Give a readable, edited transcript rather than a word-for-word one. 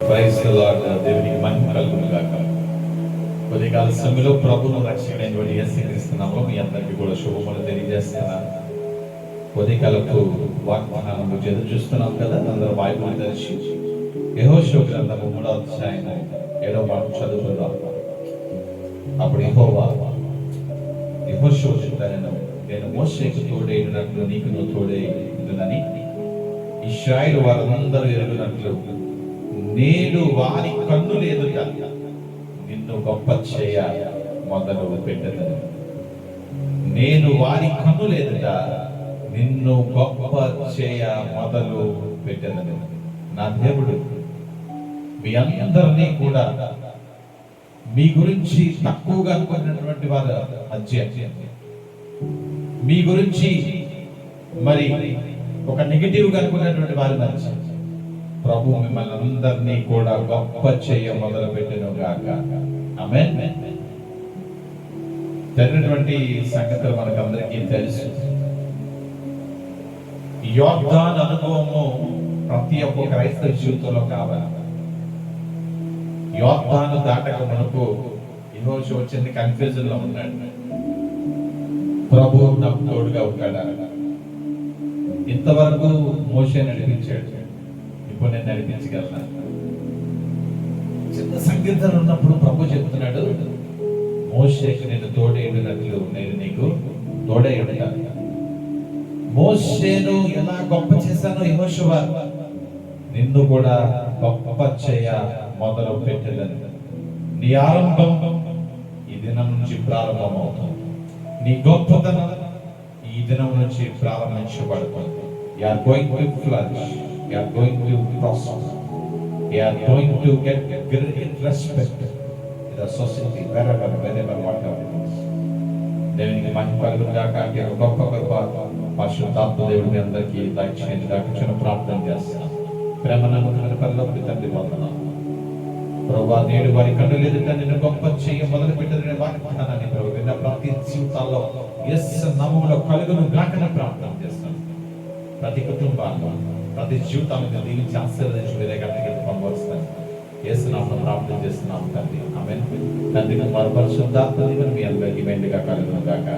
Praise the lord. దేవునికి మహిమ కలుగును గాక. ఉదయకాల సమయంలో ప్రభువును రక్షకుడైనటువంటి యేసుక్రీస్తు నామములో మీ అందరికీ కూడా శుభములు తెలియజేస్తున్నాను. ఉదయకాలపు వాగ్దానము ఎదురు చూస్తున్నాం కదా. అందరూ బైబిల్ తెరిచి యెహోషువ గ్రంథము 3వ అధ్యాయం 7వ మాట చదువుకుందాం. అప్పుడు యెహోషువ చెప్తాను, నేను మోషేకు తోడైనట్లు నీకును తోడైనని ఇశ్రాయేలు వారందరూ ఎరుగునట్లు నేడు వారి కన్నుల ఎదుట నిన్ను గొప్ప చేయ మొదలు పెట్టెదను. నేను వారి కన్నుల ఎదుట నిన్ను గొప్ప చేయ మొదలు పెట్టెదను. నా దేవుడు మీ అందరినీ కూడా మీ గురించి తక్కువగా అనుకున్నటువంటి వారి మధ్య, మీ గురించి మరి ఒక నెగిటివ్ గా అనుకున్నటువంటి వారి మధ్య ప్రభు మిమ్మల్ని అందరినీ కూడా గొప్ప చేయ మొదలు పెట్టెను గాక. ఆమేన్. జరిగినటువంటి సంగతులు మనకు అందరికీ తెలుసు. యోర్దాను అనుభవము ప్రతి ఒక్క క్రైస్తవ జీవితంలో కావాలి. యోర్దాను దాటక మనకు యెహోషువ వచ్చింది కన్ఫ్యూజన్ లో ఉన్నాడు. ప్రభు నాకు తోడుగా ఉంటాడా? ఇంతవరకు మోషే నడిపించాడు, ఇప్పుడు నేను నడిపించగలనా? చిన్న సంగీతాలు ఉన్నప్పుడు ప్రభు చెప్తున్నాడు, మోషేకి నేను తోడేయుడినట్లు నేను నీకు తోడై ఉంటాను. మోషేను ఎలా గొప్ప చేశానో యెహోషువ నిన్ను కూడా గొప్ప చేయ మొదలు పెట్టెదను. నీ ఆరంభం ఈ దినం నుంచి ప్రారంభమవుతుంది. నీ గొప్పతనం ఈ దినం నుంచి ప్రారంభించబడుతుంది. You are going to flourish. You are going to prosper. You are going to get great respect in the society, wherever, whatever it is. దేవునికి మహిమ కలుగును గాక. గొప్ప పరిశుద్ధాత్మ దేవుడు మీ అందరికీ దయచేయండి గాక. చిన్న ప్రార్థన చేస్తాం. ప్రేమ నమ్మకమైన పరలోకపు తండ్రి, వందనాలు ప్రభువా. నేడు వారి కన్నుల ఎదుట నిన్ను గొప్ప చేయ మొదలు పెట్టిన వాగ్దానాన్ని ప్రభు విన్న ప్రతి జీవితాల్లో యేసు నామములో కలుగును గాకని ప్రార్థన చేస్తాను. ప్రతి కుటుంబాల్లో ప్రతి జీవితాలను దీవించి ఆశీర్వదించి వేరే గట్టిగా పంపవస్తాను. యేసు నామములో ప్రార్థన చేస్తున్నాము తండ్రి. ఆమేన్. తండ్రి కుమార పరిశుద్ధాత్మ దేవుడు మీ అందరికీ మెండుగా కలుగును గాక.